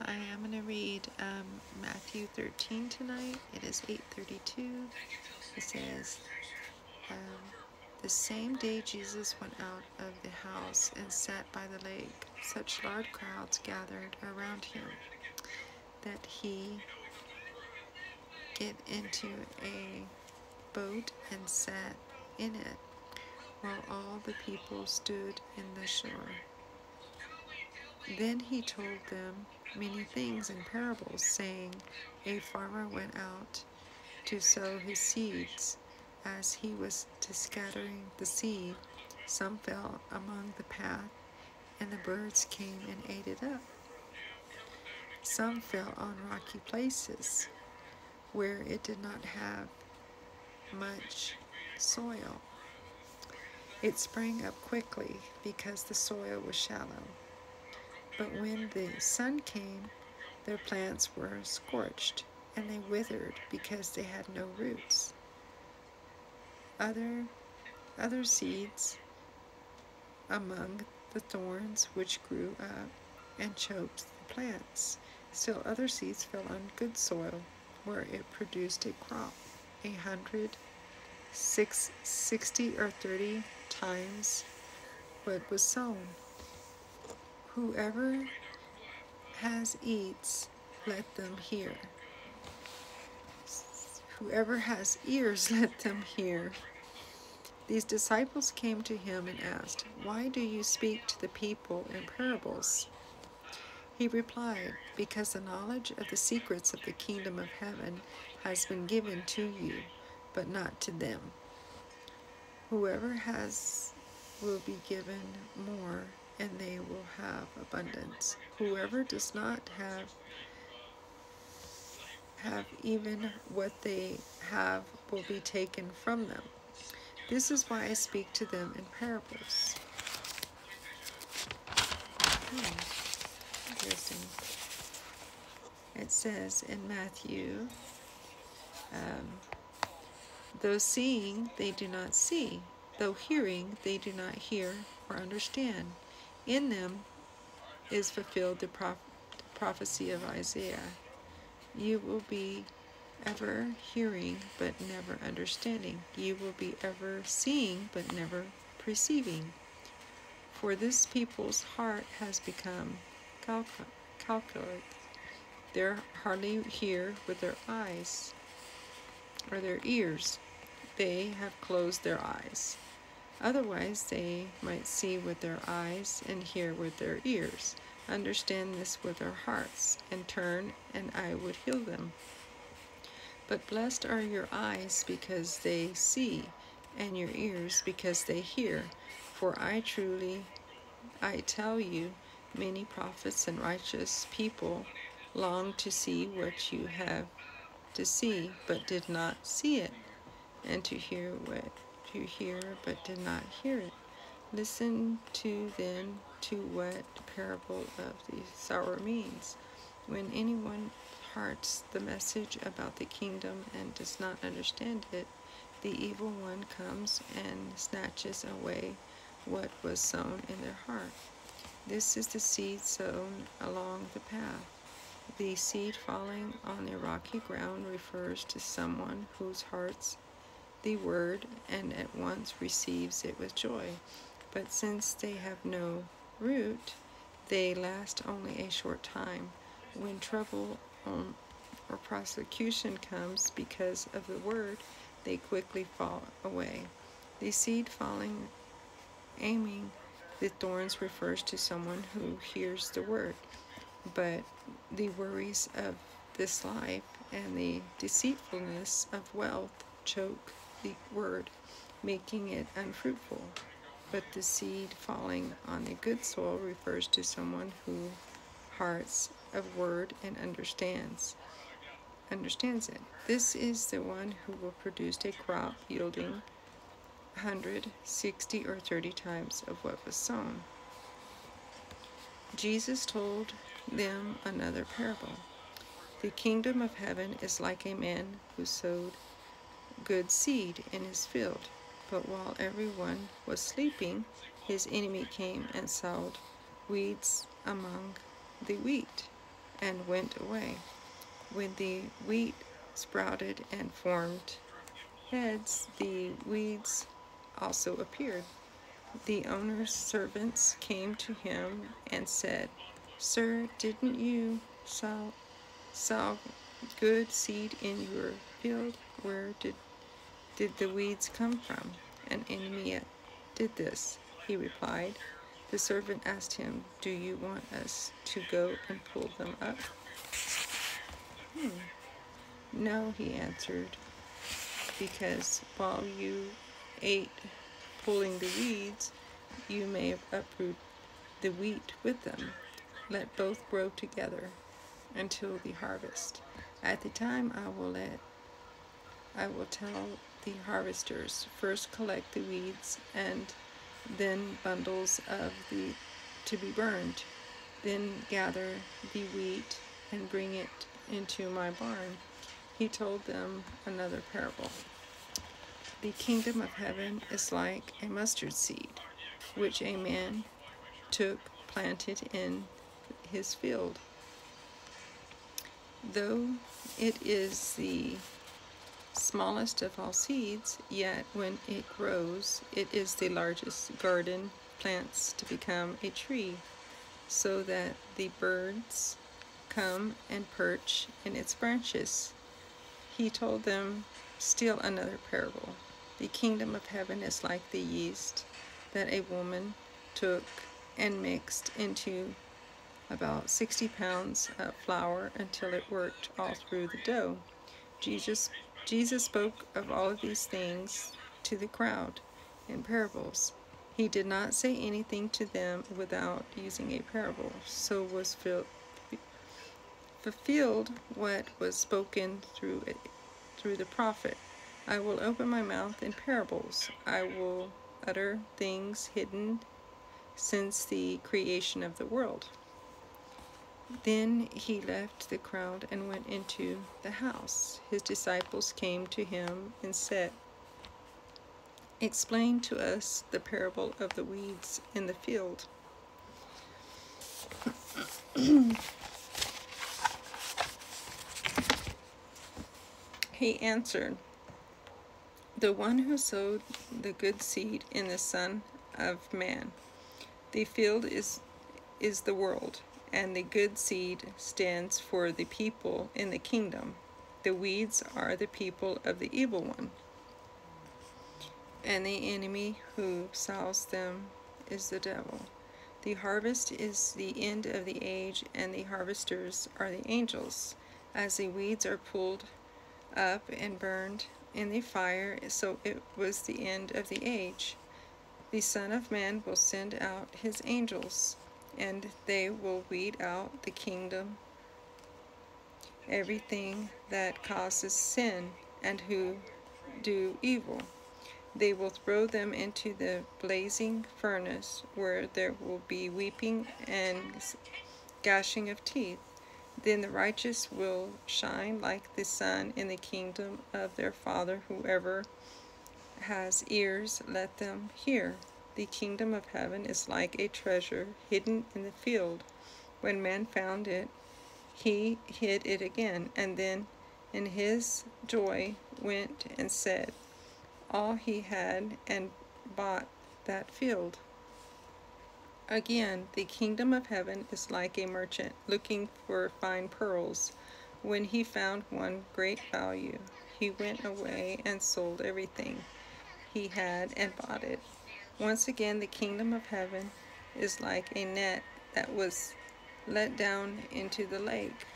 Hi, I'm going to read Matthew 13 tonight. It is 8:32. It says, the same day Jesus went out of the house and sat by the lake. Such large crowds gathered around him that he get into a boat and sat in it, while all the people stood in the shore. Then he told them many things in parables, saying, a farmer went out to sow his seeds. As he was scattering the seed, some fell among the path, and the birds came and ate it up. Some fell on rocky places, where it did not have much soil. It sprang up quickly, because the soil was shallow. But when the sun came, their plants were scorched, and they withered because they had no roots. Other seeds among the thorns which grew up and choked the plants. Still other seeds fell on good soil, where it produced a crop, 100, 60, or 30 times what was sown. Whoever has eats, let them hear. Whoever has ears, let them hear. These disciples came to him and asked, why do you speak to the people in parables? He replied, because the knowledge of the secrets of the kingdom of heaven has been given to you, but not to them. Whoever has will be given more, and they will have abundance. Whoever does not have even what they have will be taken from them. This is why I speak to them in parables. Interesting. It says in Matthew, though seeing, they do not see. Though hearing, they do not hear or understand. In them is fulfilled the prophecy of Isaiah. You will be ever hearing, but never understanding. You will be ever seeing, but never perceiving. For this people's heart has become calculated. They hardly hear with their eyes or their ears. They have closed their eyes. Otherwise they might see with their eyes and hear with their ears, understand this with their hearts, and turn, and I would heal them. But blessed are your eyes because they see, and your ears because they hear. For I tell you, many prophets and righteous people longed to see what you have to see, but did not see it, and to hear what you hear, but did not hear it. Listen then to what the parable of the sower means. When anyone hears the message about the kingdom and does not understand it, the evil one comes and snatches away what was sown in their heart. This is the seed sown along the path. The seed falling on the rocky ground refers to someone whose hearts the word and at once receives it with joy. But since they have no root, they last only a short time. When trouble or persecution comes because of the word, they quickly fall away. The seed falling among the thorns refers to someone who hears the word, but the worries of this life and the deceitfulness of wealth choke the word, making it unfruitful. But the seed falling on the good soil refers to someone who hears of word and understands it. This is the one who will produce a crop yielding 100, 60, or 30 times of what was sown. Jesus told them another parable. The kingdom of heaven is like a man who sowed good seed in his field. But while everyone was sleeping, his enemy came and sowed weeds among the wheat and went away. When the wheat sprouted and formed heads, the weeds also appeared. The owner's servants came to him and said, "Sir, didn't you sow good seed in your field? Where did the weeds come from?" "An enemy did this," he replied. The servant asked him, "Do you want us to go and pull them up?" "No," he answered, "because while you ate pulling the weeds, you may uproot the wheat with them. Let both grow together until the harvest. At the time I will tell the harvesters, first collect the weeds and then bundles to be burned. Then gather the wheat and bring it into my barn." He told them another parable. "The kingdom of heaven is like a mustard seed, which a man took, planted in his field. Though it is the smallest of all seeds, yet when it grows, it is the largest garden plants to become a tree, so that the birds come and perch in its branches." He told them still another parable. "The kingdom of heaven is like the yeast that a woman took and mixed into about 60 pounds of flour until it worked all through the dough." Jesus spoke of all of these things to the crowd in parables. He did not say anything to them without using a parable. So was fulfilled what was spoken through the prophet. "I will open my mouth in parables. I will utter things hidden since the creation of the world." Then he left the crowd and went into the house. His disciples came to him and said, "Explain to us the parable of the weeds in the field." He answered, "The one who sowed the good seed in the Son of Man. The field is the world, and the good seed stands for the people in the kingdom. The weeds are the people of the evil one, and the enemy who sows them is the devil. The harvest is the end of the age, and the harvesters are the angels. As the weeds are pulled up and burned in the fire, so it was the end of the age. The Son of Man will send out his angels, and they will weed out the kingdom, everything that causes sin, and who do evil. They will throw them into the blazing furnace, where there will be weeping and gnashing of teeth. Then the righteous will shine like the sun in the kingdom of their Father. Whoever has ears, let them hear. The kingdom of heaven is like a treasure hidden in the field. When man found it, he hid it again, and then in his joy went and sold all he had and bought that field. Again, the kingdom of heaven is like a merchant looking for fine pearls. When he found one great value, he went away and sold everything he had and bought it. Once again, the kingdom of heaven is like a net that was let down into the lake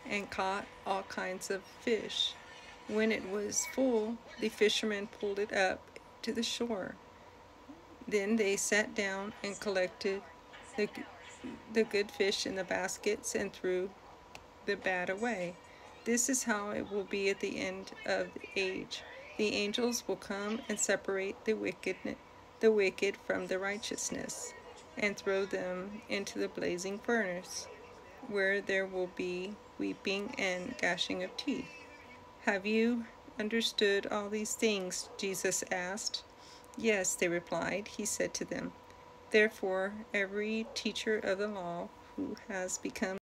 and caught all kinds of fish. When it was full, the fishermen pulled it up to the shore. Then they sat down and collected the good fish in the baskets and threw the bad away. This is how it will be at the end of the age. The angels will come and separate the wicked from the righteousness, and throw them into the blazing furnace, where there will be weeping and gnashing of teeth. "Have you understood all these things?" Jesus asked. "Yes," they replied. He said to them, "Therefore, every teacher of the law who has become